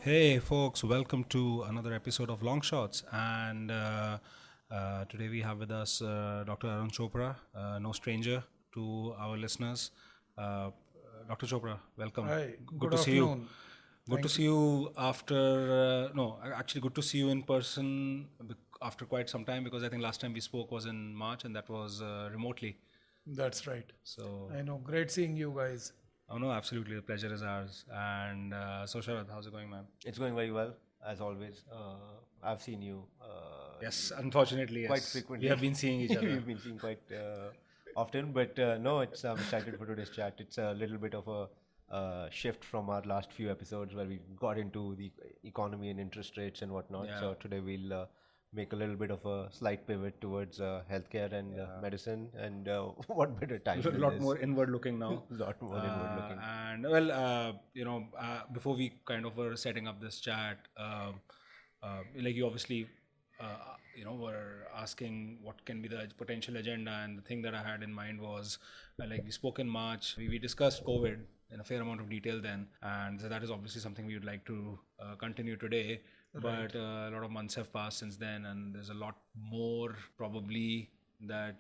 Hey folks, welcome to another episode of Long Shots, and today we have with us Dr. Arun Chopra, no stranger to our listeners. Dr. Chopra, welcome. Hi, Good good to see you. afternoon. Good to see you after, actually good to see you in person after quite some time, because I think last time we spoke was in March and that was remotely. That's right. So, I know. Great seeing you guys. oh no, absolutely, the pleasure is ours. And so Sharad, how's it going, man? It's going very well, as always. I've seen you Yes, unfortunately, yes. quite frequently. We have been seeing each other. We've been seeing quite often, but no, I'm excited for today's chat. It's a little bit of a shift from our last few episodes where we got into the economy and interest rates and whatnot. Yeah. So today we'll make a little bit of a slight pivot towards healthcare and medicine, and what better time A than lot this? more inward looking now. Lot more inward looking. And well, before we kind of were setting up this chat, like you obviously, were asking what can be the potential agenda, and the thing that I had in mind was, like we spoke in March, we discussed COVID in a fair amount of detail then, and so that is obviously something we would like to continue today. But a lot of months have passed since then, and there's a lot more probably that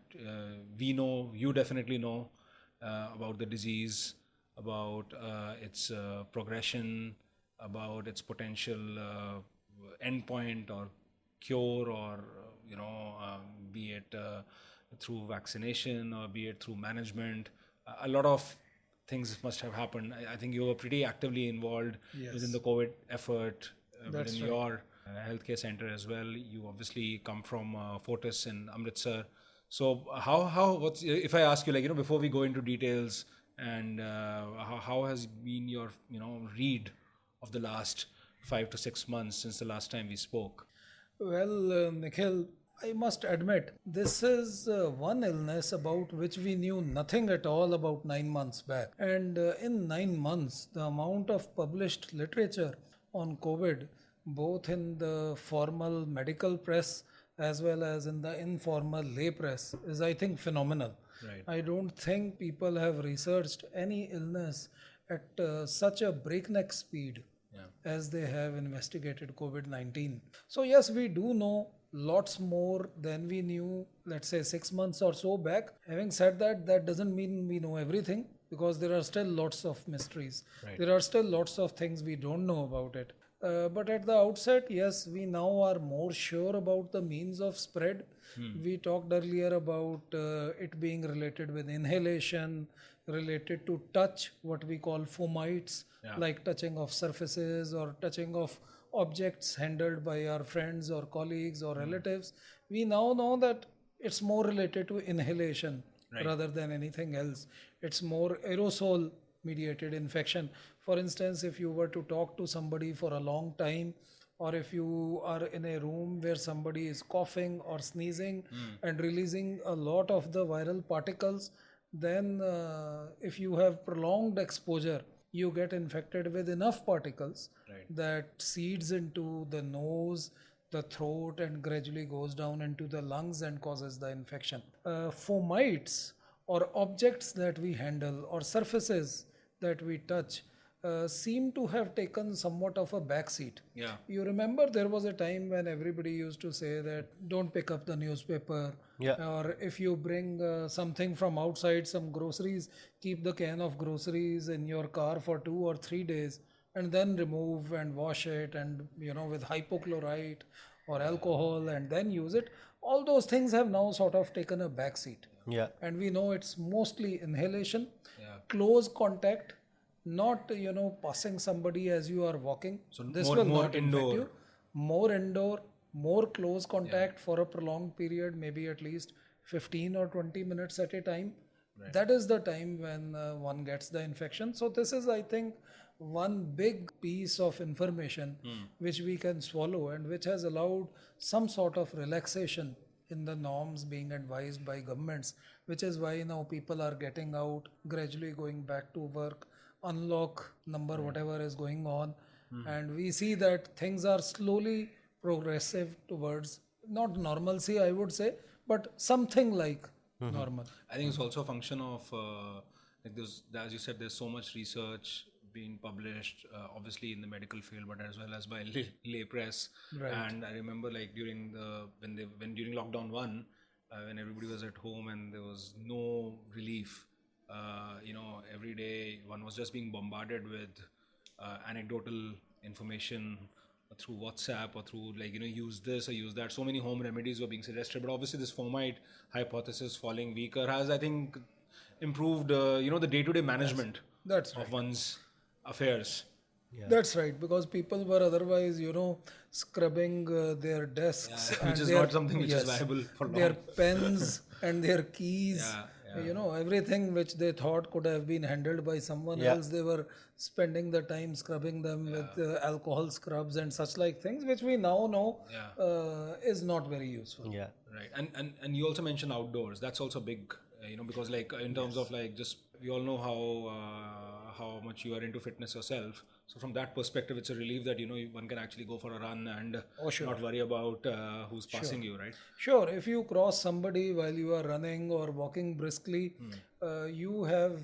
we know, you definitely know about the disease, about its progression, about its potential endpoint or cure, or be it through vaccination or be it through management. A lot of things must have happened. I think you were pretty actively involved within the COVID effort within your healthcare center as well. You obviously come from Fortis in Amritsar. So what's, if I ask you, like, before we go into details, and how has been your read of the last 5 to 6 months since the last time we spoke? Well, Nikhil, I must admit, this is one illness about which we knew nothing at all about 9 months back. And in 9 months, the amount of published literature on COVID, both in the formal medical press as well as in the informal lay press, is, I think, phenomenal. Right. I don't think people have researched any illness at such a breakneck speed as they have investigated COVID-19. So yes, we do know lots more than we knew, let's say 6 months or so back. Having said that, that doesn't mean we know everything, because there are still lots of mysteries. Right. There are still lots of things we don't know about it. But at the outset, yes, we now are more sure about the means of spread. We talked earlier about it being related with inhalation, related to touch, what we call fomites, like touching of surfaces or touching of objects handled by our friends or colleagues or relatives. We now know that it's more related to inhalation rather than anything else. It's more aerosol mediated infection. For instance, if you were to talk to somebody for a long time, or if you are in a room where somebody is coughing or sneezing and releasing a lot of the viral particles, then if you have prolonged exposure, you get infected with enough particles that seeds into the nose, the throat, and gradually goes down into the lungs and causes the infection. Fomites, or objects that we handle or surfaces that we touch, seem to have taken somewhat of a backseat. Yeah. You remember there was a time when everybody used to say that don't pick up the newspaper, or if you bring something from outside, some groceries, keep the can of groceries in your car for 2 or 3 days and then remove and wash it, and with hypochlorite or alcohol, and then use it. All those things have now sort of taken a backseat. Yeah. And we know it's mostly inhalation, close contact, not passing somebody as you are walking. So this more- will more not indoor. infect you. More indoor, more close contact for a prolonged period, maybe at least 15 or 20 minutes at a time. That is the time when one gets the infection. So this is, I think, one big piece of information which we can swallow, and which has allowed some sort of relaxation in the norms being advised by governments, which is why now people are getting out, gradually going back to work, unlock number whatever is going on, and we see that things are slowly progressive towards not normalcy, I would say, but something like normal. I think it's also a function of like there's, as you said, there's so much research been published, obviously in the medical field, but as well as by lay press. Right. And I remember like during during lockdown one, when everybody was at home and there was no relief, every day one was just being bombarded with anecdotal information through WhatsApp or through use this or use that. So many home remedies were being suggested, but obviously this fomite hypothesis falling weaker has, I think, improved the day-to-day management That's right. of one's affairs. That's right, because people were otherwise, scrubbing their desks, and Which is their, not something which is viable for their long. pens and their keys. Yeah. Everything which they thought could have been handled by someone else, they were spending the time scrubbing them with alcohol scrubs and such like things, which we now know is not very useful. Yeah. Right, and you also mentioned outdoors. That's also big, because in terms of just we all know how much you are into fitness yourself. So from that perspective, it's a relief that one can actually go for a run and not worry about who's passing you, right? Sure, if you cross somebody while you are running or walking briskly, you have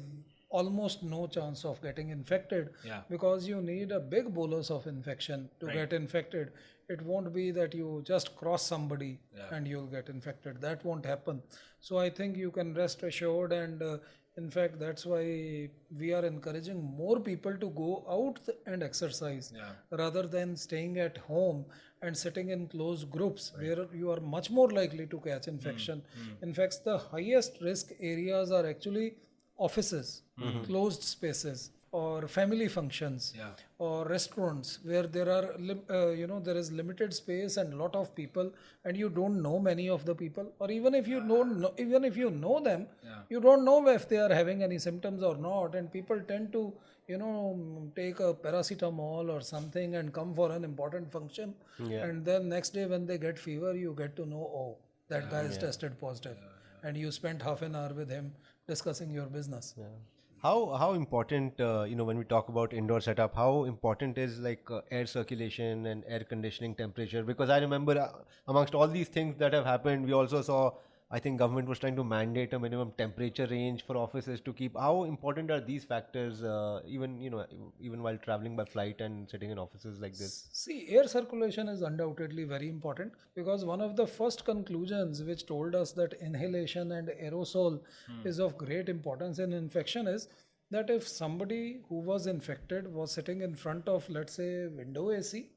almost no chance of getting infected because you need a big bolus of infection to get infected. It won't be that you just cross somebody and you'll get infected. That won't happen. So I think you can rest assured, and in fact, that's why we are encouraging more people to go out and exercise rather than staying at home and sitting in closed groups where you are much more likely to catch infection. In fact, the highest risk areas are actually offices, closed spaces, or family functions, or restaurants where there are there is limited space and lot of people, and you don't know many of the people, or even if you don't know, even if you know them, you don't know if they are having any symptoms or not, and people tend to take a paracetamol or something and come for an important function, and then next day when they get fever, you get to know, oh, that guy is tested positive, and you spent half an hour with him discussing your business. How important, when we talk about indoor setup, how important is air circulation and air conditioning temperature? Because I remember amongst all these things that have happened, we also saw, I think government was trying to mandate a minimum temperature range for offices to keep. How important are these factors, even while traveling by flight and sitting in offices like this? See, air circulation is undoubtedly very important, because one of the first conclusions which told us that inhalation and aerosol is of great importance in infection is that if somebody who was infected was sitting in front of, let's say, window AC,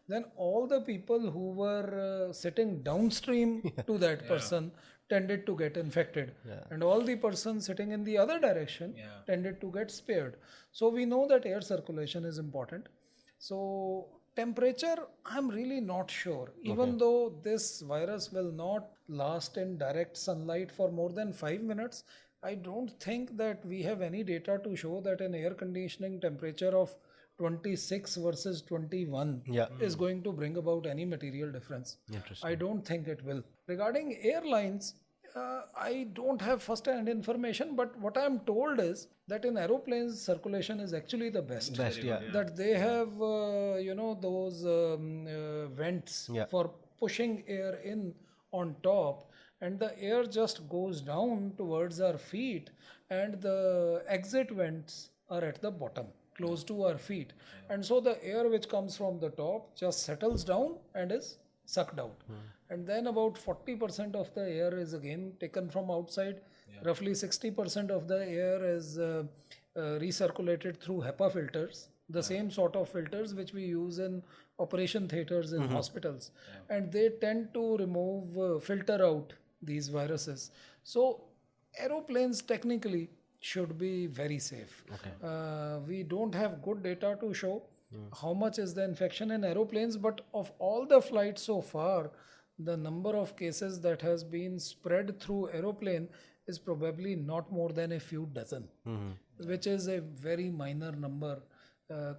then all the people who were sitting downstream to that person tended to get infected, and all the persons sitting in the other direction tended to get spared. So we know that air circulation is important. So temperature, I'm really not sure. Even though this virus will not last in direct sunlight for more than 5 minutes, I don't think that we have any data to show that an air conditioning temperature of 26 versus 21 is going to bring about any material difference. I don't think it will. Regarding airlines, I don't have first-hand information, but what I'm told is that in aeroplanes, circulation is actually the best. That they have, those vents for pushing air in on top, and the air just goes down towards our feet, and the exit vents are at the bottom, close to our feet. And so the air which comes from the top just settles down and is sucked out. And then about 40% of the air is again taken from outside. Roughly 60% of the air is recirculated through HEPA filters, the same sort of filters which we use in operation theaters in hospitals. And they tend to remove, filter out these viruses. So aeroplanes technically should be very safe. We don't have good data to show how much is the infection in aeroplanes, but of all the flights so far, the number of cases that has been spread through aeroplane is probably not more than a few dozen, which is a very minor number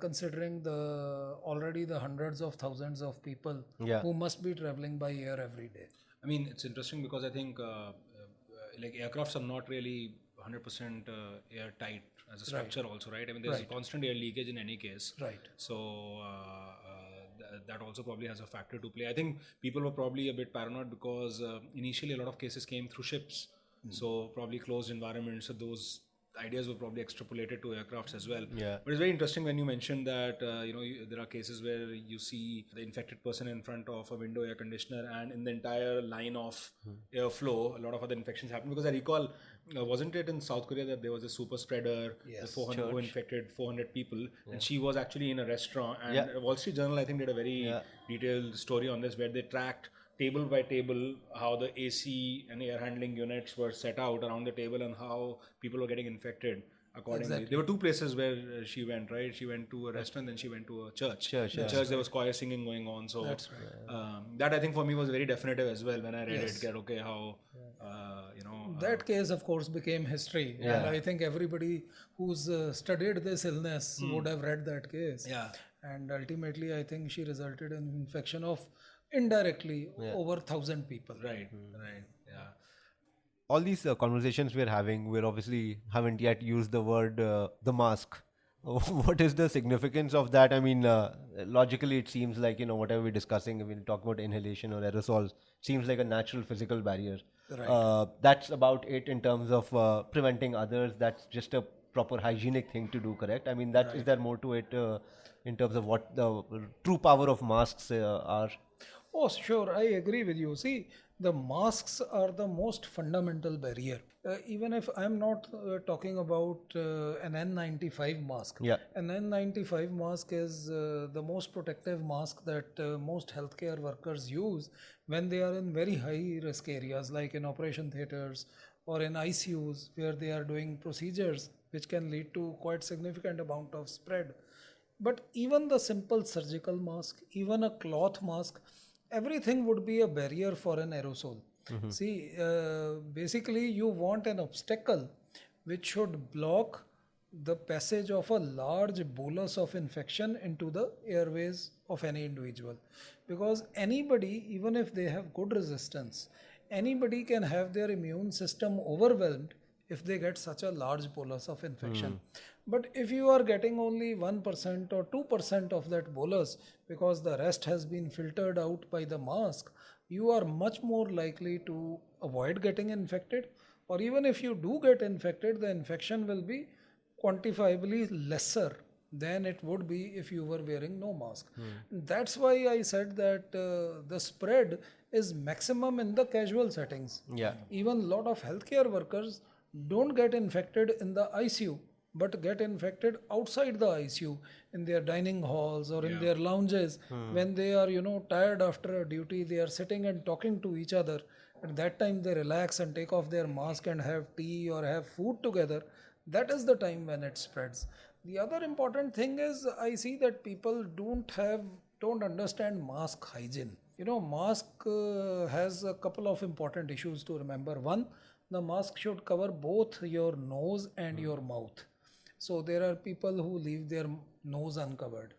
considering already the hundreds of thousands of people who must be traveling by air every day. I mean, it's interesting because I think aircrafts are not really 100% airtight as a structure also, right? I mean, there's constant air leakage in any case. So that also probably has a factor to play. I think people were probably a bit paranoid because initially a lot of cases came through ships. So probably closed environments, so those ideas were probably extrapolated to aircrafts as well. Yeah. But it's very interesting when you mentioned that there are cases where you see the infected person in front of a window air conditioner, and in the entire line of airflow, a lot of other infections happen. Because I recall, wasn't it in South Korea that there was a super spreader, the 400 who infected 400 people, and she was actually in a restaurant. And Wall Street Journal, I think, did a very detailed story on this, where they tracked table by table how the AC and air handling units were set out around the table and how people were getting infected accordingly. There were two places where she went, right? She went to a restaurant, then she went to a church. In church, there was choir singing going on. So that, I think, for me was very definitive as well when I read it. Okay, how that case, of course, became history. And I think everybody who's studied this illness would have read that case. And ultimately, I think she resulted in infection of indirectly over 1,000 people. Right. All these conversations we're having, we're obviously haven't yet used the word the mask. What is the significance of that? I mean, logically, it seems like, whatever we're discussing, when we talk about inhalation or aerosols, seems like a natural physical barrier. Right. That's about it in terms of preventing others. That's just a proper hygienic thing to do, correct? I mean, is there more to it in terms of what the true power of masks are? Oh, sure, I agree with you. See, the masks are the most fundamental barrier. Even if I'm not talking about an N95 mask. An N95 mask is the most protective mask that most healthcare workers use when they are in very high risk areas, like in operation theaters or in ICUs, where they are doing procedures which can lead to quite significant amount of spread. But even the simple surgical mask, even a cloth mask, everything would be a barrier for an aerosol. See, basically you want an obstacle which should block the passage of a large bolus of infection into the airways of any individual. Because anybody, even if they have good resistance, anybody can have their immune system overwhelmed if they get such a large bolus of infection. But if you are getting only 1% or 2% of that bolus, because the rest has been filtered out by the mask, you are much more likely to avoid getting infected. Or even if you do get infected, the infection will be quantifiably lesser than it would be if you were wearing no mask. That's why I said that the spread is maximum in the casual settings. Even a lot of healthcare workers don't get infected in the ICU, but get infected outside the ICU, in their dining halls or in their lounges. When they are, tired after a duty, they are sitting and talking to each other. At that time, they relax and take off their mask and have tea or have food together. That is the time when it spreads. The other important thing is, I see that people don't understand mask hygiene. Mask has a couple of important issues to remember. One, the mask should cover both your nose and your mouth. So there are people who leave their nose uncovered,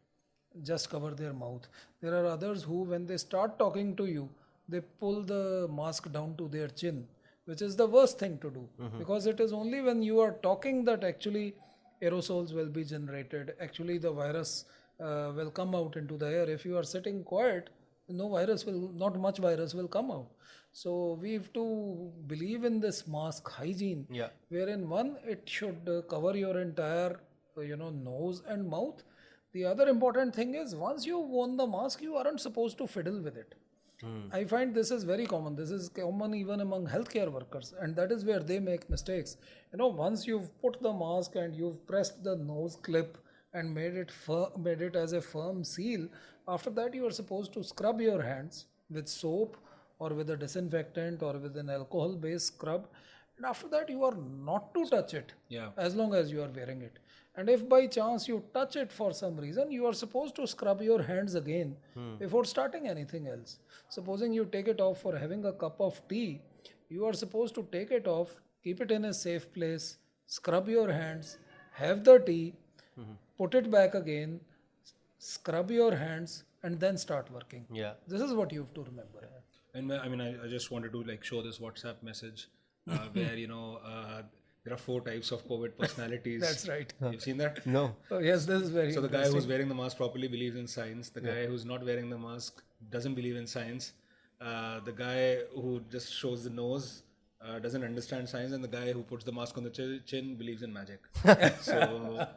just cover their mouth. There are others who, when they start talking to you, they pull the mask down to their chin, which is the worst thing to do. Because it is only when you are talking that actually aerosols will be generated. Actually, the virus will come out into the air. If you are sitting quiet, not much virus will come out. So we have to believe in this mask hygiene, wherein one, it should cover your entire, nose and mouth. The other important thing is, once you've worn the mask, you aren't supposed to fiddle with it. I find this is very common. This is common even among healthcare workers, and that is where they make mistakes. Once you've put the mask and you've pressed the nose clip and made it as a firm seal, after that you are supposed to scrub your hands with soap or with a disinfectant or with an alcohol-based scrub. And after that, you are not to touch it as long as you are wearing it. And if by chance you touch it for some reason, you are supposed to scrub your hands again before starting anything else. Supposing you take it off for having a cup of tea, you are supposed to take it off, keep it in a safe place, scrub your hands, have the tea, put it back again, scrub your hands, and then start working. This is what you have to remember. And I just wanted to show this WhatsApp message where there are 4 types of COVID personalities. That's right. You've seen that? No. Oh, yes, this is very. So the guy who's wearing the mask properly believes in science. The guy who's not wearing the mask doesn't believe in science. The guy who just shows the nose doesn't understand science, and the guy who puts the mask on the chin believes in magic. So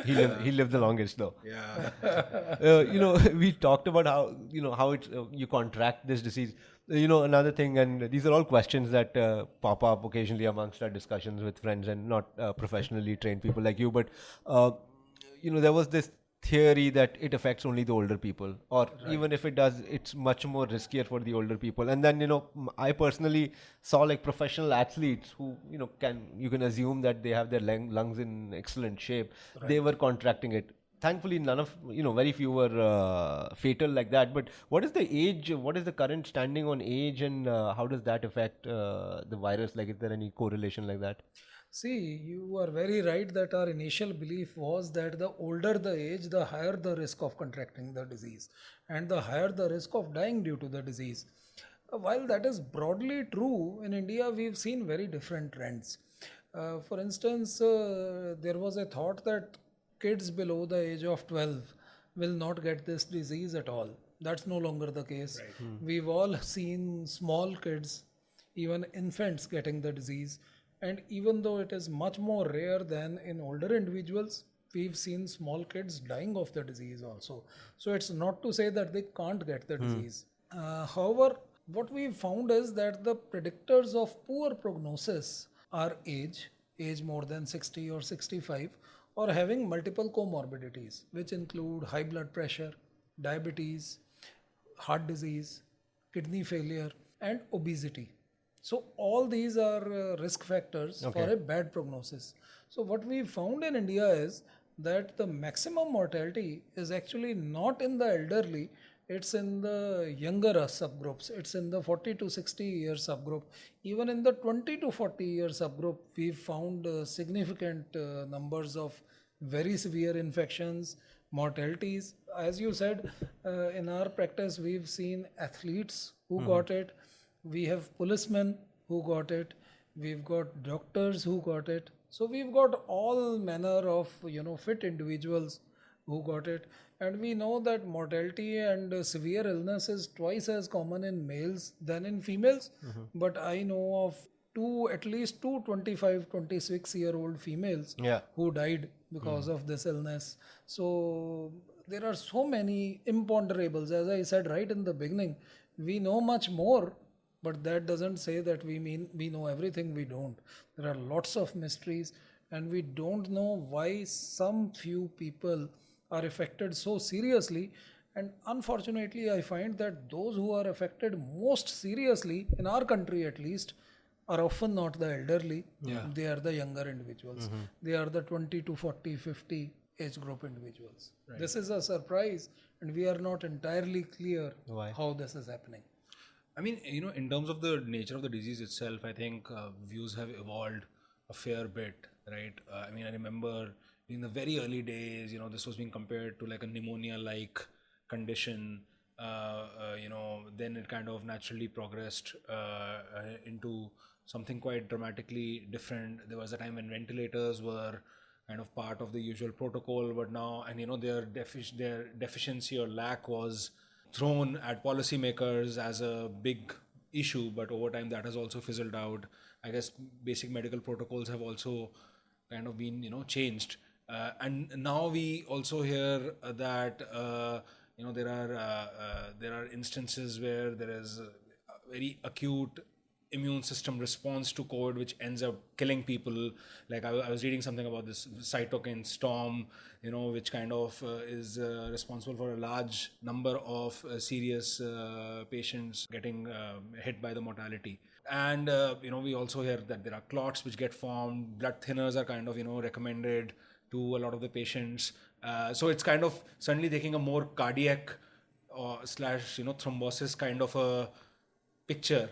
He lived the longest though. yeah. We talked about how how it's you contract this disease. Another thing, and these are all questions that pop up occasionally amongst our discussions with friends and not professionally trained people like you. But there was this theory that it affects only the older people, or even if it does, it's much more riskier for the older people. And then I personally saw like professional athletes who you can assume that they have their lungs in excellent shape. They were contracting it. Thankfully, none of very few were fatal like that. But what is the age? What is the current standing on age, and how does that affect the virus? Like, is there any correlation like that? See, you are very right that our initial belief was that the older the age, the higher the risk of contracting the disease and the higher the risk of dying due to the disease. While that is broadly true, in India we've seen very different trends. For instance, there was a thought that kids below the age of 12 will not get this disease at all. That's no longer the case. We've all seen small kids, even infants, getting the disease. And even though it is much more rare than in older individuals, we've seen small kids dying of the disease also. So it's not to say that they can't get the disease. However, what we found is that the predictors of poor prognosis are age more than 60 or 65, or having multiple comorbidities, which include high blood pressure, diabetes, heart disease, kidney failure, and obesity. So all these are risk factors for a bad prognosis. So what we found in India is that the maximum mortality is actually not in the elderly, it's in the younger subgroups. It's in the 40 to 60 year subgroup. Even in the 20 to 40 year subgroup, we've found significant numbers of very severe infections, mortalities. As you said, in our practice, we've seen athletes who got it. We have policemen who got it. We've got doctors who got it. So we've got all manner of fit individuals who got it. And we know that mortality and severe illness is twice as common in males than in females. But I know of at least two 25, 26-year-old females who died because of this illness. So there are so many imponderables. As I said right in the beginning, we know much more, but that doesn't say that we know everything. We don't. There are lots of mysteries, and we don't know why some few people are affected so seriously. And unfortunately, I find that those who are affected most seriously, in our country at least, are often not the elderly. They are the younger individuals. They are the 20 to 40, 50 age group individuals. This is a surprise, and we are not entirely clear how this is happening. I mean, in terms of the nature of the disease itself, I think views have evolved a fair bit, right? I mean, I remember in the very early days, this was being compared to like a pneumonia-like condition. Then it kind of naturally progressed into something quite dramatically different. There was a time when ventilators were kind of part of the usual protocol, but now, and their deficiency or lack was thrown at policymakers as a big issue, but over time that has also fizzled out. I guess basic medical protocols have also kind of been changed, and now we also hear that there are instances where there is a very acute immune system response to COVID, which ends up killing people. Like I was reading something about this cytokine storm, which kind of is responsible for a large number of serious patients getting hit by the mortality. And we also hear that there are clots which get formed. Blood thinners are kind of recommended to a lot of the patients. So it's kind of suddenly taking a more cardiac slash thrombosis kind of a picture.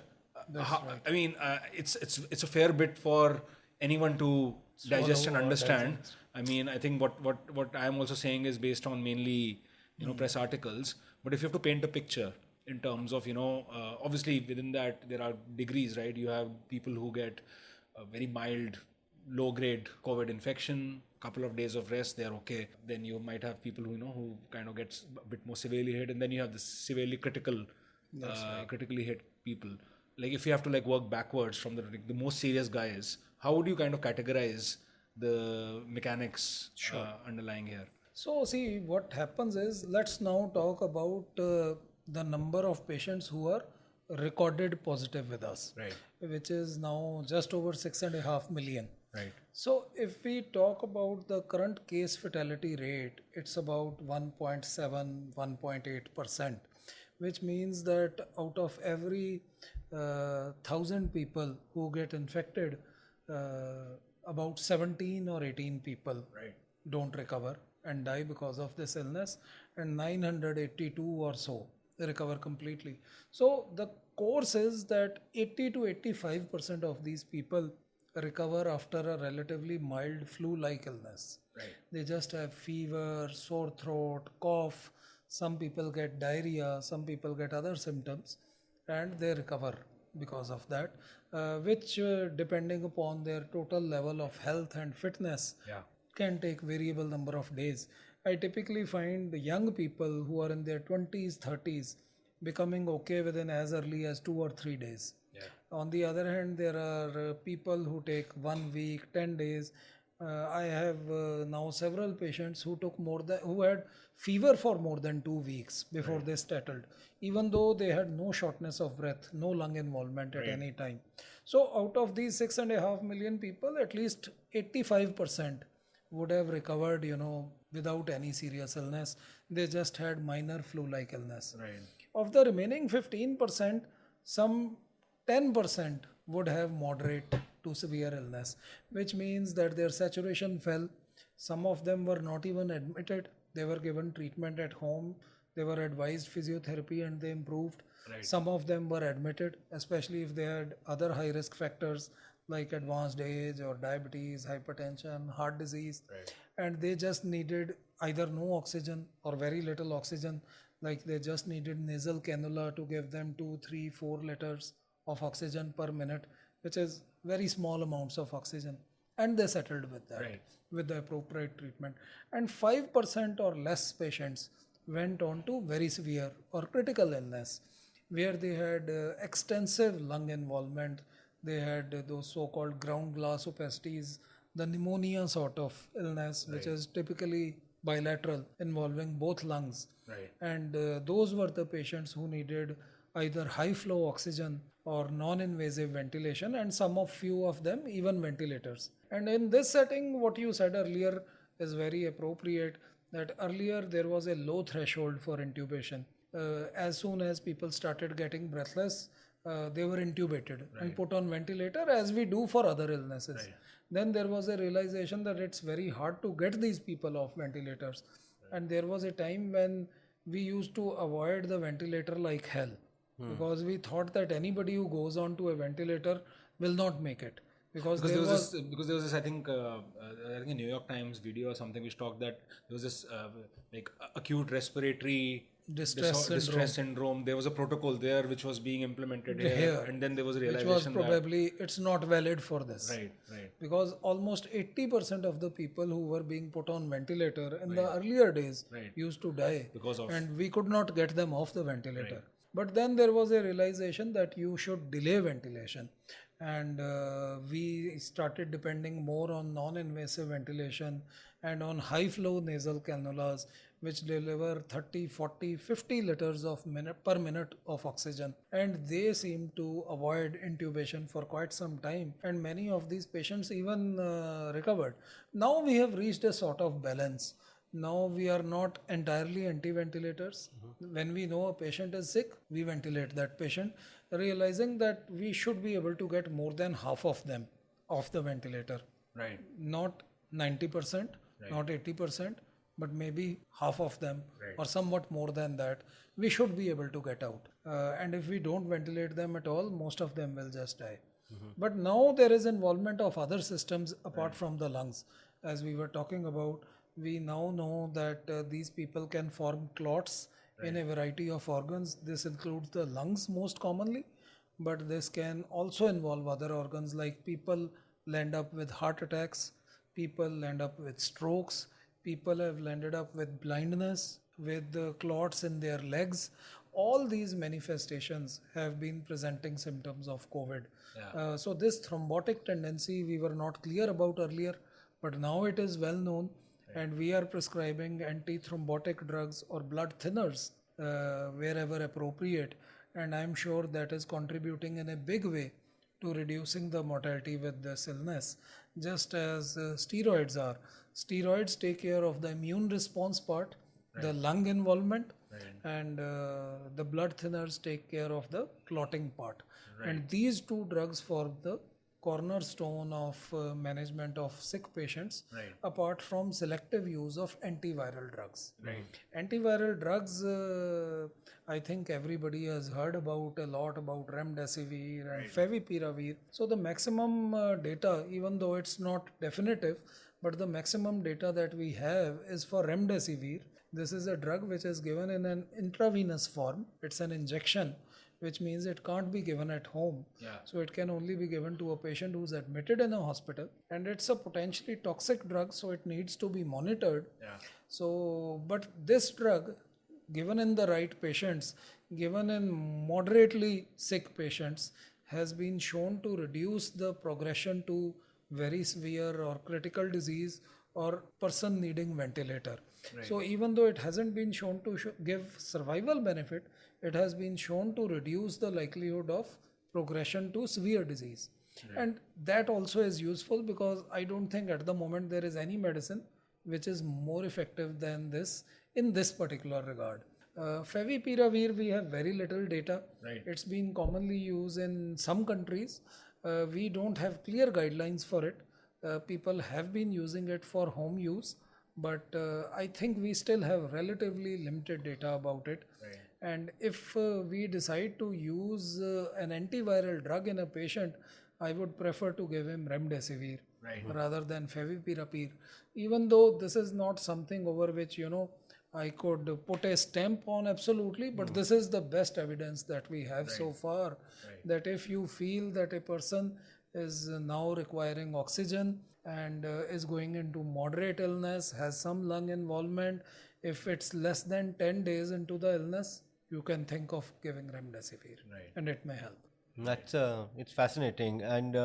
I mean, it's a fair bit for anyone to digest and understand. I mean, I think what I'm also saying is based on mainly press articles. But if you have to paint a picture in terms of obviously within that there are degrees, right? You have people who get a very mild, low-grade COVID infection, couple of days of rest, they're okay. Then you might have people who kind of gets a bit more severely hit, and then you have the severely critically hit people. like if you have to like work backwards from the most serious guys, how would you kind of categorize the mechanics underlying here? So, see, what happens is, let's now talk about the number of patients who are recorded positive with us, Right. which is now just over 6.5 million. Right. So, if we talk about the current case fatality rate, it's about 1.7, 1.8%, which means that out of every 1,000 people who get infected, about 17 or 18 people don't recover and die because of this illness, and 982 or so recover completely. So the course is that 80 to 85% of these people recover after a relatively mild flu-like illness. Right. They just have fever, sore throat, cough. Some people get diarrhea, some people get other symptoms, and they recover because of that, which depending upon their total level of health and fitness can take variable number of days. I typically find young people who are in their 20s, 30s becoming okay within as early as 2 or 3 days. On the other hand, there are people who take 1 week, 10 days. I have now several patients who who had fever for more than 2 weeks before they settled, even though they had no shortness of breath, no lung involvement at any time. So out of these 6.5 million people, at least 85% would have recovered, without any serious illness. They just had minor flu-like illness. Right. Of the remaining 15%, some 10% would have moderate to severe illness, which means that their saturation fell. Some of them were not even admitted. They were given treatment at home. They were advised physiotherapy and they improved. Right. Some of them were admitted, especially if they had other high risk factors like advanced age or diabetes, hypertension, heart disease. Right. And they just needed either no oxygen or very little oxygen. Like they just needed nasal cannula to give them 2, 3, 4 liters of oxygen per minute, which is very small amounts of oxygen. And they settled with that, with the appropriate treatment. And 5% or less patients went on to very severe or critical illness, where they had extensive lung involvement. They had those so-called ground glass opacities, the pneumonia sort of illness, which is typically bilateral, involving both lungs. And those were the patients who needed either high flow oxygen or non-invasive ventilation, and few of them even ventilators. And in this setting, what you said earlier is very appropriate, that earlier there was a low threshold for intubation. As soon as people started getting breathless, they were intubated and put on ventilator, as we do for other illnesses. Then there was a realization that it's very hard to get these people off ventilators. And there was a time when we used to avoid the ventilator like hell, because we thought that anybody who goes on to a ventilator will not make it. Because there was this, I think a New York Times video or something which talked that there was this like acute respiratory distress syndrome. There was a protocol there which was being implemented here, and then there was a realization which was probably it's not valid for this. Right. Because almost 80% of the people who were being put on ventilator in the earlier days used to die because of, and we could not get them off the ventilator. But then there was a realization that you should delay ventilation, and we started depending more on non-invasive ventilation and on high flow nasal cannulas, which deliver 30, 40, 50 liters per minute of oxygen. And they seem to avoid intubation for quite some time. And many of these patients even recovered. Now we have reached a sort of balance. Now we are not entirely anti-ventilators. When we know a patient is sick, we ventilate that patient, realizing that we should be able to get more than half of them off the ventilator. Not 90%, not 80%, but maybe half of them or somewhat more than that, we should be able to get out. And if we don't ventilate them at all, most of them will just die. But now there is involvement of other systems apart from the lungs. As we were talking about, we now know that these people can form clots in a variety of organs. This includes the lungs most commonly, but this can also involve other organs, like people land up with heart attacks, people land up with strokes, people have landed up with blindness, with clots in their legs, all these manifestations have been presenting symptoms of COVID. So this thrombotic tendency we were not clear about earlier, but now it is well known, and we are prescribing anti-thrombotic drugs or blood thinners wherever appropriate, and I'm sure that is contributing in a big way to reducing the mortality with this illness, just as steroids are. Steroids take care of the immune response part, the lung involvement, and the blood thinners take care of the clotting part. And these two drugs form the cornerstone of management of sick patients, apart from selective use of antiviral drugs. Antiviral drugs, I think everybody has heard about a lot about remdesivir and favipiravir. So the maximum data, even though it's not definitive, but the maximum data that we have is for remdesivir. This is a drug which is given in an intravenous form. It's an injection, which means it can't be given at home. So it can only be given to a patient who's admitted in a hospital, and it's a potentially toxic drug, so it needs to be monitored. So, but this drug, given in the right patients, given in moderately sick patients, has been shown to reduce the progression to very severe or critical disease or person needing ventilator. So even though it hasn't been shown to give survival benefit, it has been shown to reduce the likelihood of progression to severe disease. And that also is useful, because I don't think at the moment there is any medicine which is more effective than this in this particular regard. Favipiravir, we have very little data. It's been commonly used in some countries. We don't have clear guidelines for it. People have been using it for home use, but I think we still have relatively limited data about it. And if we decide to use an antiviral drug in a patient, I would prefer to give him remdesivir rather than favipiravir, even though this is not something over which, I could put a stamp on absolutely, but this is the best evidence that we have so far, that if you feel that a person is now requiring oxygen and is going into moderate illness, has some lung involvement, if it's less than 10 days into the illness, you can think of giving remdesivir, and it may help. That's it's fascinating. And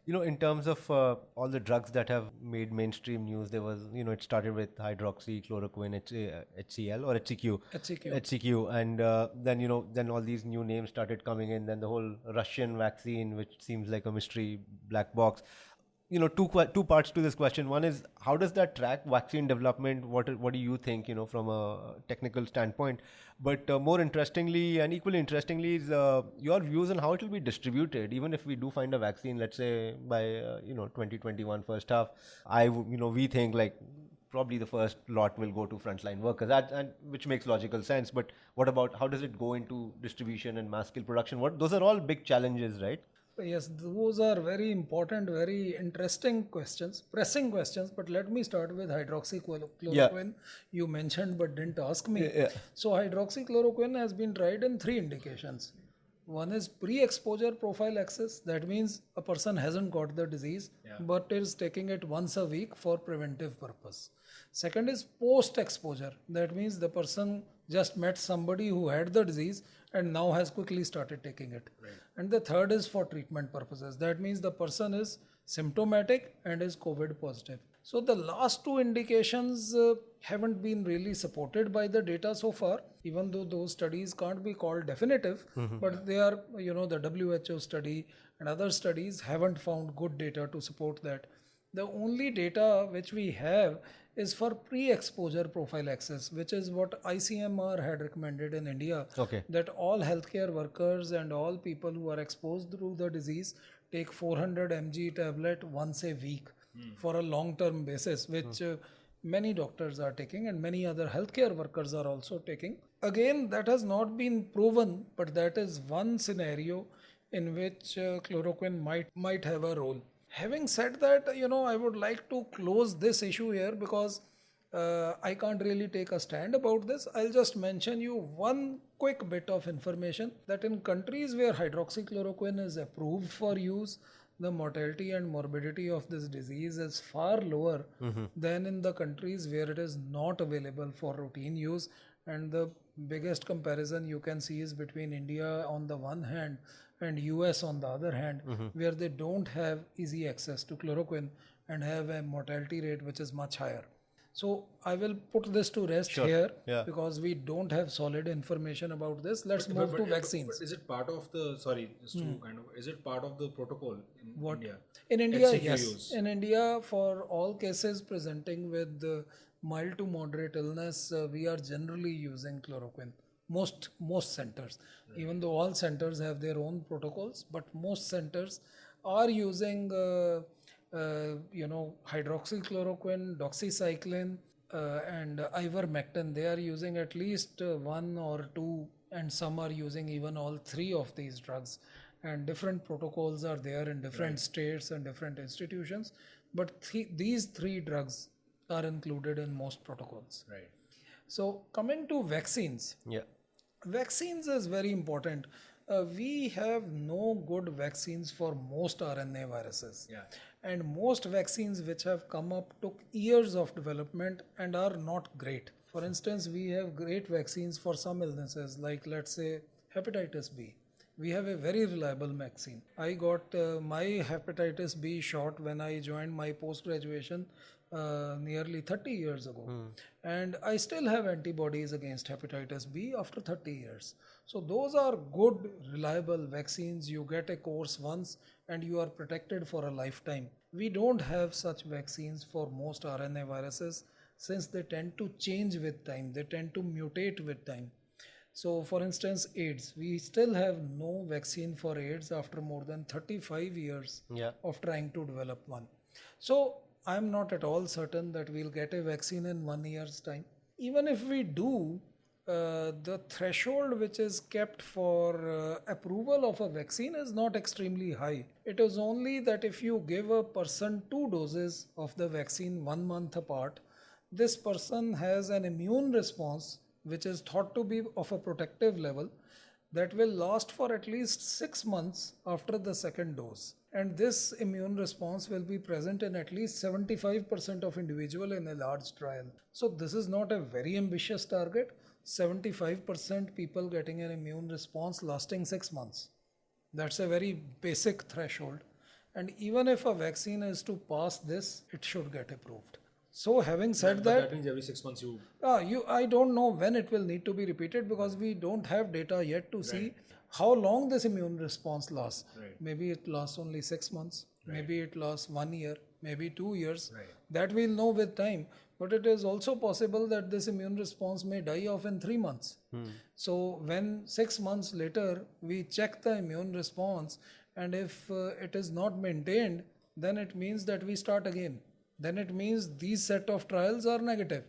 in terms of all the drugs that have made mainstream news, there was, it started with hydroxychloroquine, HCl or HCQ, and then all these new names started coming in. Then the whole Russian vaccine, which seems like a mystery black box. Two parts to this question. One is, how does that track vaccine development? What do you think, from a technical standpoint? But more interestingly and equally interestingly is your views on how it will be distributed. Even if we do find a vaccine, let's say by 2021 first half, we think like probably the first lot will go to frontline workers, and which makes logical sense. But what about how does it go into distribution and mass scale production? Those are all big challenges, right? Yes, those are very important, very interesting questions, pressing questions. But let me start with hydroxychloroquine. You mentioned but didn't ask me. So hydroxychloroquine has been tried in 3 indications. One is pre-exposure prophylaxis. That means a person hasn't got the disease, but is taking it once a week for preventive purpose. Second is post-exposure. That means the person just met somebody who had the disease and now has quickly started taking it. And the third is for treatment purposes. That means the person is symptomatic and is COVID positive. So the last 2 indications haven't been really supported by the data so far, even though those studies can't be called definitive, but they are, the WHO study and other studies haven't found good data to support that. The only data which we have is for pre-exposure prophylaxis, which is what ICMR had recommended in India, that all healthcare workers and all people who are exposed through the disease take 400 mg tablet once a week for a long-term basis, which many doctors are taking and many other healthcare workers are also taking. Again, that has not been proven, but that is one scenario in which chloroquine might have a role. Having said that, I would like to close this issue here, because I can't really take a stand about this. I'll just mention you one quick bit of information, that in countries where hydroxychloroquine is approved for use, the mortality and morbidity of this disease is far lower than in the countries where it is not available for routine use, And the biggest comparison you can see is between India on the one hand and US on the other hand, where they don't have easy access to chloroquine and have a mortality rate which is much higher. So I will put this to rest here because we don't have solid information about this. Let's move to vaccines. But is it part of the, just to kind of, is it part of the protocol in India? In India, HCQ yes. use? In India, for all cases presenting with mild to moderate illness, we are generally using chloroquine. Most centers, even though all centers have their own protocols, but most centers are using hydroxychloroquine, doxycycline, and ivermectin. They are using at least one or two, and some are using even all three of these drugs. And different protocols are there in different states and different institutions. But these three drugs are included in most protocols. Right. So coming to vaccines. Yeah. Vaccines is very important. We have no good vaccines for most RNA viruses. Yeah. And most vaccines which have come up took years of development and are not great. For instance, we have great vaccines for some illnesses like, let's say, hepatitis B. We have a very reliable vaccine. I got my hepatitis B shot when I joined my post-graduation nearly 30 years ago. And I still have antibodies against hepatitis B after 30 years. So those are good, reliable vaccines. You get a course once and you are protected for a lifetime. We don't have such vaccines for most RNA viruses since they tend to change with time. They tend to mutate with time. So for instance, AIDS, we still have no vaccine for AIDS after more than 35 years of trying to develop one. So I'm not at all certain that we'll get a vaccine in 1 year's time. Even if we do, the threshold which is kept for approval of a vaccine is not extremely high. It is only that if you give a person 2 doses of the vaccine 1 month apart, this person has an immune response which is thought to be of a protective level that will last for at least 6 months after the second dose. And this immune response will be present in at least 75% of individuals in a large trial. So this is not a very ambitious target. 75% people getting an immune response lasting 6 months. That's a very basic threshold. And even if a vaccine is to pass this, it should get approved. So having said that means every 6 months you... I don't know when it will need to be repeated because we don't have data yet to see how long this immune response lasts. Maybe it lasts only 6 months, maybe it lasts 1 year, maybe 2 years. That we'll know with time. But it is also possible that this immune response may die off in 3 months. So when 6 months later we check the immune response, and if it is not maintained, then it means that we start again. Then it means these set of trials are negative.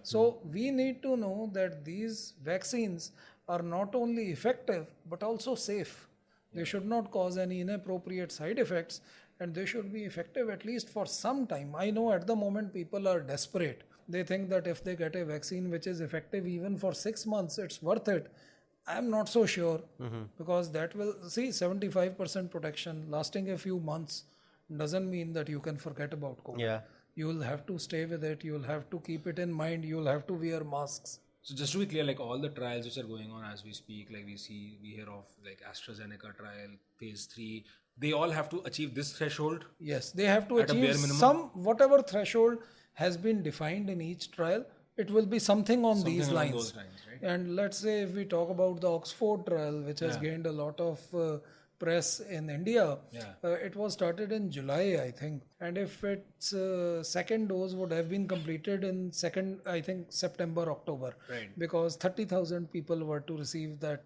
So we need to know that these vaccines are not only effective but also safe. They should not cause any inappropriate side effects, and they should be effective at least for some time. I know at the moment people are desperate. They think that if they get a vaccine which is effective even for 6 months, it's worth it. I'm not so sure because that will, 75% protection lasting a few months doesn't mean that you can forget about COVID. You will have to stay with it. You will have to keep it in mind. You will have to wear masks. So just to be clear, like all the trials which are going on as we speak, like we hear of like AstraZeneca trial, phase 3, they all have to achieve this threshold? Yes, they have to achieve some, whatever threshold has been defined in each trial, it will be something on these lines. Those lines, right? And let's say if we talk about the Oxford trial, which has gained a lot of press in India, it was started in July, I think. And if its second dose would have been completed in September, October, because 30,000 people were to receive that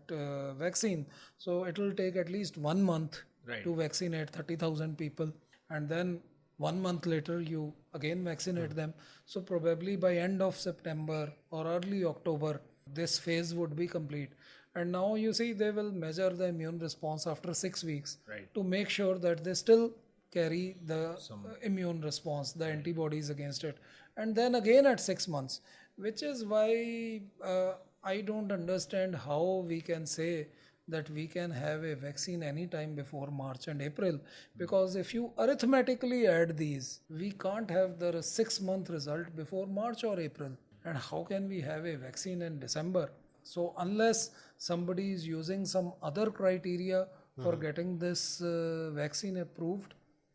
vaccine. So it will take at least 1 month to vaccinate 30,000 people. And then 1 month later, you again vaccinate them. So probably by end of September or early October, this phase would be complete. And now you see they will measure the immune response after 6 weeks to make sure that they still carry the immune response, the antibodies against it. And then again at 6 months, which is why I don't understand how we can say that we can have a vaccine anytime before March and April. Because if you arithmetically add these, we can't have the 6 month result before March or April. And how can we have a vaccine in December? So unless somebody is using some other criteria for getting this vaccine approved,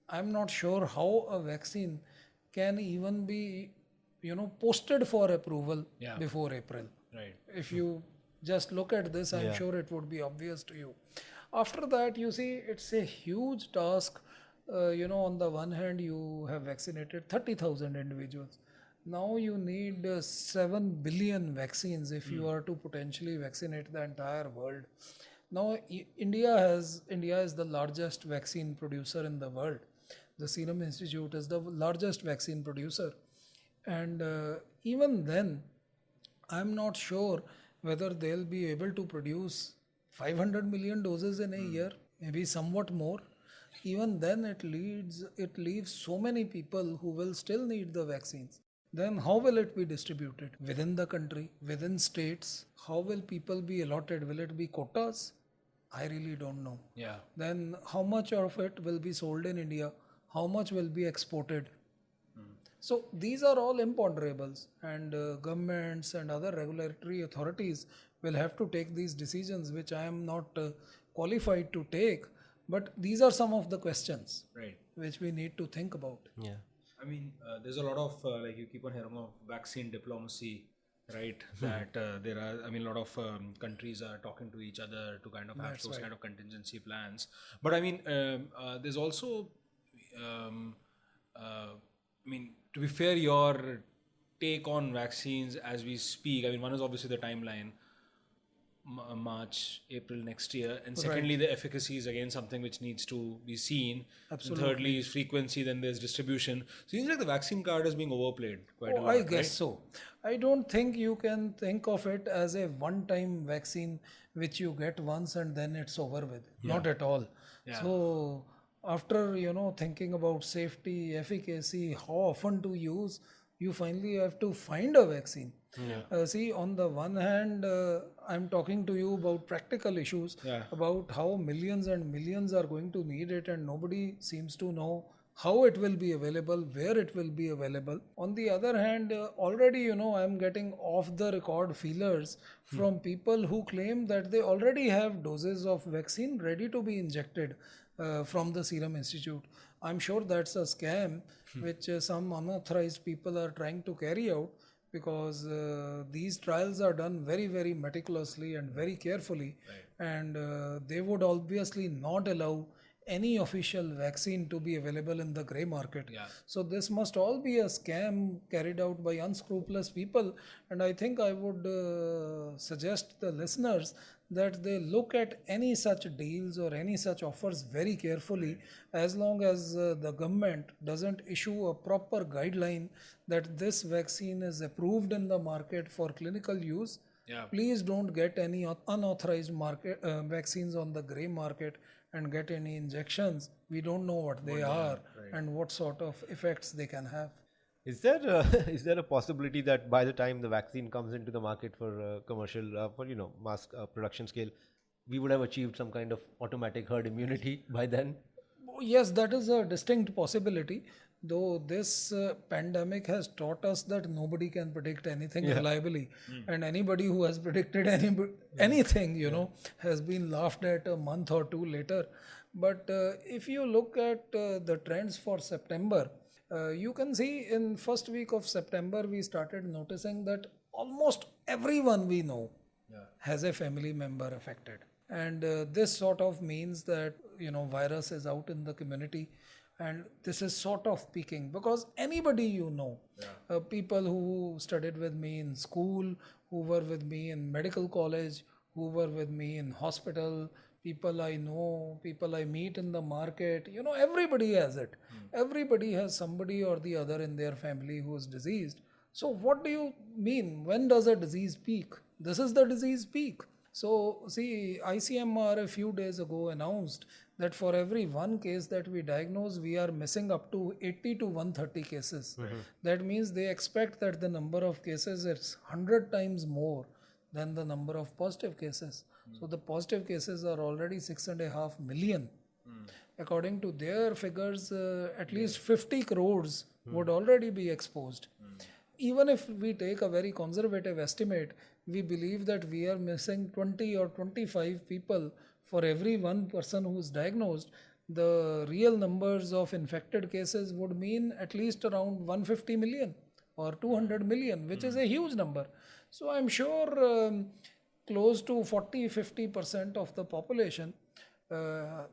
I'm not sure how a vaccine can even be, posted for approval before April. Right. If you just look at this, I'm sure it would be obvious to you. After that, you see, it's a huge task. On the one hand, you have vaccinated 30,000 individuals. Now you need 7 billion vaccines if you are to potentially vaccinate the entire world. Now, India is the largest vaccine producer in the world. The Serum Institute is the largest vaccine producer. And even then, I'm not sure whether they'll be able to produce 500 million doses in a year, maybe somewhat more. Even then, it leaves so many people who will still need the vaccines. Then how will it be distributed? Within the country, within states? How will people be allotted? Will it be quotas? I really don't know. Yeah. Then how much of it will be sold in India? How much will be exported? So these are all imponderables, and governments and other regulatory authorities will have to take these decisions, which I am not qualified to take. But these are some of the questions which we need to think about. Yeah. I mean, there's a lot of, like you keep on hearing of vaccine diplomacy, right? That there are, a lot of countries are talking to each other to kind of have those kind of contingency plans. But I mean, there's also, to be fair, your take on vaccines as we speak, one is obviously the timeline, March, April next year, and secondly, the efficacy is again something which needs to be seen. Absolutely. And thirdly is frequency, then there's distribution. Seems like the vaccine card is being overplayed quite a lot. I guess so. I don't think you can think of it as a one-time vaccine which you get once and then it's over with. Not at all. So after, thinking about safety, efficacy, how often to use, you finally have to find a vaccine. See, on the one hand, I'm talking to you about practical issues, about how millions and millions are going to need it, and nobody seems to know how it will be available, where it will be available. On the other hand, already, I'm getting off the record feelers from people who claim that they already have doses of vaccine ready to be injected from the Serum Institute. I'm sure that's a scam which some unauthorized people are trying to carry out, because these trials are done very, very meticulously and very carefully, and they would obviously not allow any official vaccine to be available in the grey market. So this must all be a scam carried out by unscrupulous people, and I think I would suggest the listeners that they look at any such deals or any such offers very carefully, as long as the government doesn't issue a proper guideline that this vaccine is approved in the market for clinical use. Please don't get any unauthorized vaccines on the grey market and get any injections. We don't know what they are and what sort of effects they can have. Is there a possibility that by the time the vaccine comes into the market for commercial, for mass production scale, we would have achieved some kind of automatic herd immunity by then? Yes, that is a distinct possibility. Though this pandemic has taught us that nobody can predict anything reliably, and anybody who has predicted anything, has been laughed at a month or two later. But if you look at the trends for September, you can see in first week of September, we started noticing that almost everyone we know has a family member affected. And this sort of means that, virus is out in the community. And this is sort of peaking, because anybody people who studied with me in school, who were with me in medical college, who were with me in hospital, people I know, people I meet in the market, everybody has it. Everybody has somebody or the other in their family who is diseased. So what do you mean? When does a disease peak? This is the disease peak. So see, ICMR a few days ago announced that for every one case that we diagnose, we are missing up to 80 to 130 cases. That means they expect that the number of cases is 100 times more than the number of positive cases. So the positive cases are already 6.5 million. According to their figures, at least 50 crores would already be exposed. even if we take a very conservative estimate, we believe that we are missing 20 or 25 people for every one person who is diagnosed. The real numbers of infected cases would mean at least around 150 million or 200 million, which is a huge number. So I'm sure close to 40-50% of the population,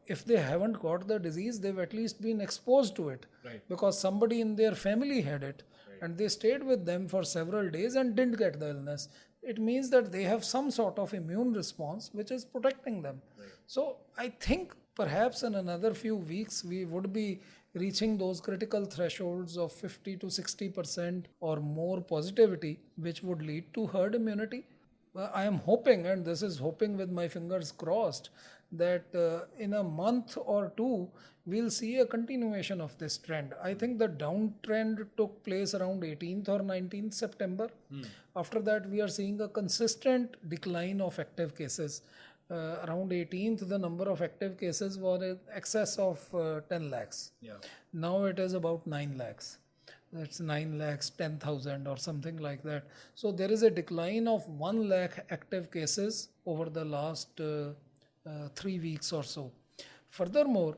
if they haven't got the disease, they've at least been exposed to it, because somebody in their family had it, and they stayed with them for several days and didn't get the illness. It means that they have some sort of immune response which is protecting them. So I think perhaps in another few weeks we would be reaching those critical thresholds of 50 to 60% or more positivity, which would lead to herd immunity. I am hoping, and this is hoping with my fingers crossed, that in a month or two we'll see a continuation of this trend. I think the downtrend took place around 18th or 19th September. After that, we are seeing a consistent decline of active cases. Around 18th, the number of active cases was in excess of 10 lakhs. Now it is about 9 lakhs. That's 9 lakhs, 10,000 or something like that. So there is a decline of 1 lakh active cases over the last 3 weeks or so. Furthermore,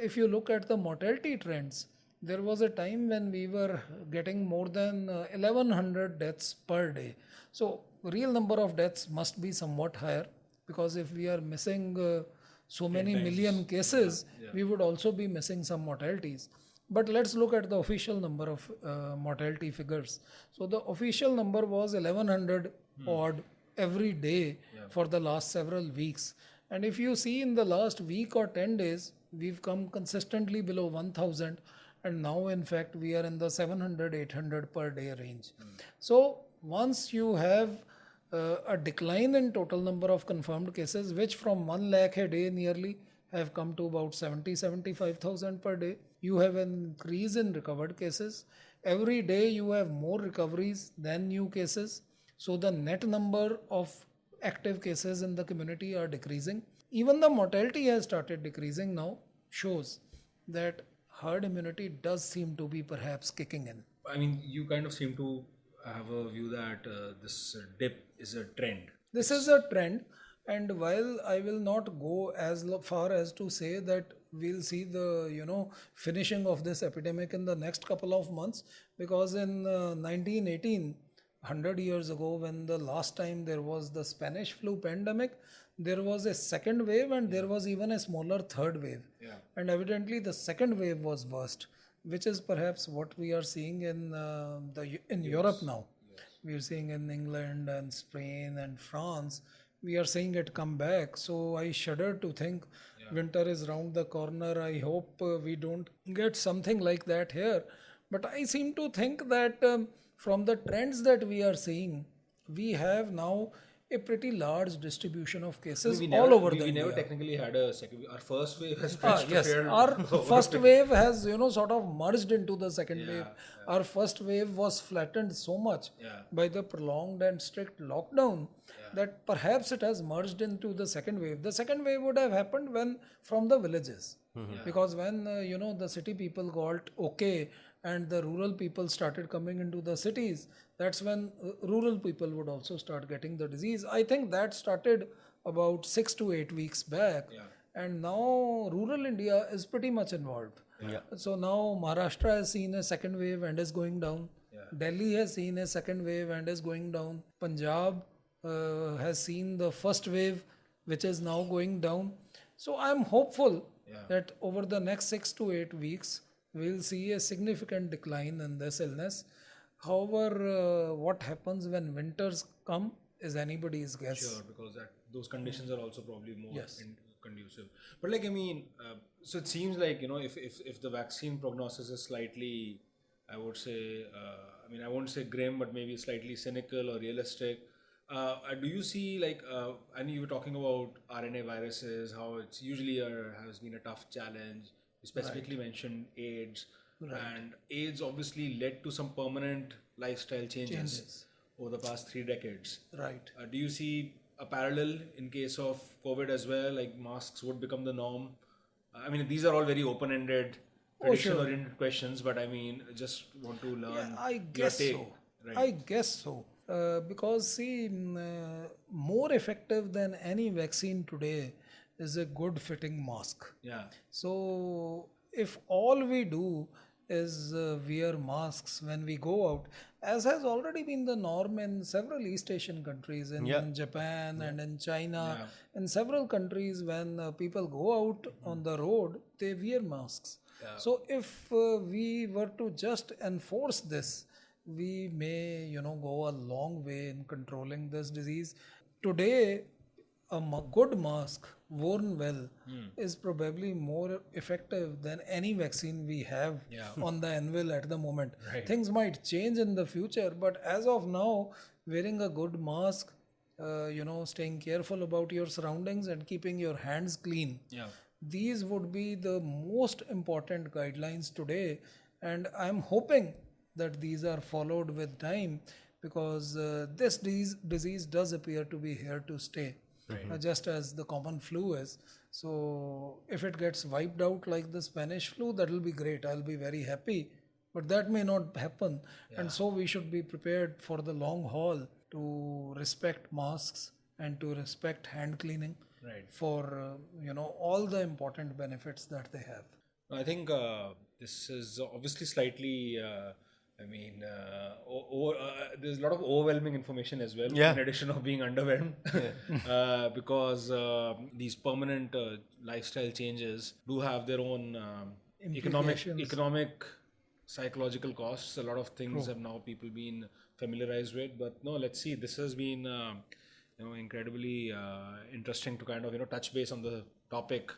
if you look at the mortality trends, there was a time when we were getting more than 1100 deaths per day. So real number of deaths must be somewhat higher, because if we are missing so many million cases, we would also be missing some mortalities. But let's look at the official number of mortality figures. So the official number was 1100 odd every day for the last several weeks. And if you see in the last week or 10 days, we've come consistently below 1000. And now, in fact, we are in the 700, 800 per day range. So once you have a decline in total number of confirmed cases, which from 1 lakh a day nearly have come to about 70-75,000 per day. You have an increase in recovered cases. Every day you have more recoveries than new cases. So the net number of active cases in the community are decreasing. Even the mortality has started decreasing now, shows that herd immunity does seem to be perhaps kicking in. I mean, you kind of seem to have a view that this dip is a trend. This is a trend, and while I will not go as far as to say that we'll see the finishing of this epidemic in the next couple of months, because in 1918, 100 years ago, when the last time there was the Spanish flu pandemic, there was a second wave and there was even a smaller third wave. And evidently the second wave was worst, which is perhaps what we are seeing in Europe now. We are seeing in England and Spain and France. We are seeing it come back. So I shudder to think winter is round the corner. I hope we don't get something like that here. But I seem to think that from the trends that we are seeing, we have now a pretty large distribution of cases all over the India. We never technically had a second wave. Our first wave has stretched to fair. Our first wave has sort of merged into the second wave. Our first wave was flattened so much by the prolonged and strict lockdown that perhaps it has merged into the second wave. The second wave would have happened from the villages, because when the city people got okay and the rural people started coming into the cities, that's when rural people would also start getting the disease. I think that started about 6 to 8 weeks back. And now rural India is pretty much involved. So now Maharashtra has seen a second wave and is going down. Delhi has seen a second wave and is going down. Punjab has seen the first wave, which is now going down. So I'm hopeful that over the next 6 to 8 weeks, we'll see a significant decline in this illness. However, what happens when winters come is anybody's guess. Sure, because those conditions are also probably more conducive. But so it seems like, if the vaccine prognosis is slightly, I would say, I won't say grim, but maybe slightly cynical or realistic. Do you see and you were talking about RNA viruses, how it's usually has been a tough challenge. You specifically mentioned AIDS. And AIDS obviously led to some permanent lifestyle changes over the past 3 decades. Do you see a parallel in case of COVID as well? Like masks would become the norm? These are all very open-ended, prediction-oriented questions, but just want to learn I guess your take. so. I guess so. Because see, more effective than any vaccine today is a good fitting mask. Yeah. So if all we do is wear masks when we go out, as has already been the norm in several East Asian countries, in Japan and in China, in several countries, when people go out on the road, they wear masks. So if we were to just enforce this, we may, go a long way in controlling this disease. Today, a good mask worn well is probably more effective than any vaccine we have on the anvil at the moment. Things might change in the future, but as of now, wearing a good mask, staying careful about your surroundings and keeping your hands clean. These would be the most important guidelines today, and I'm hoping that these are followed with time, because this disease does appear to be here to stay, just as the common flu is. So if it gets wiped out like the Spanish flu, that will be great. I'll be very happy, but that may not happen. And so we should be prepared for the long haul to respect masks and to respect hand cleaning for all the important benefits that they have. I think this is obviously slightly there's a lot of overwhelming information as well, in addition of being underwhelmed, because these permanent lifestyle changes do have their own economic, psychological costs. A lot of things have now people been familiarized with, but no, let's see. This has been incredibly interesting to kind of touch base on the topic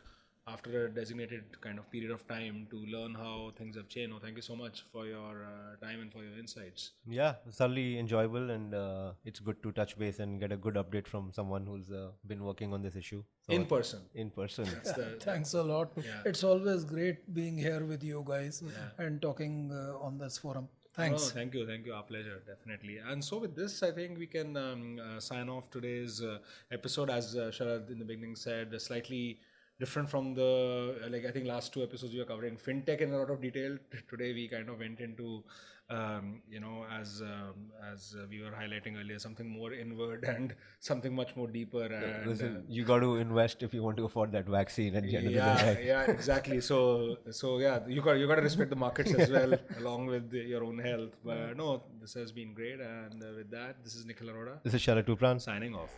after a designated kind of period of time to learn how things have changed. Thank you so much for your time and for your insights. Yeah, thoroughly enjoyable, and it's good to touch base and get a good update from someone who's been working on this issue. So in person. Thanks a lot. It's always great being here with you guys and talking on this forum. Thanks. Oh, thank you. Our pleasure, definitely. And so with this, I think we can sign off today's episode. As Sharad in the beginning said, slightly different from the, I think last two episodes we were covering fintech in a lot of detail. Today we kind of went into, as we were highlighting earlier, something more inward and something much more deeper. And listen, you got to invest if you want to afford that vaccine at the end of the day. Yeah, exactly. So yeah, you got to respect the markets as well, along with your own health. But no, this has been great. And with that, this is Nikhil Arora. This is Sharad Tupran signing off.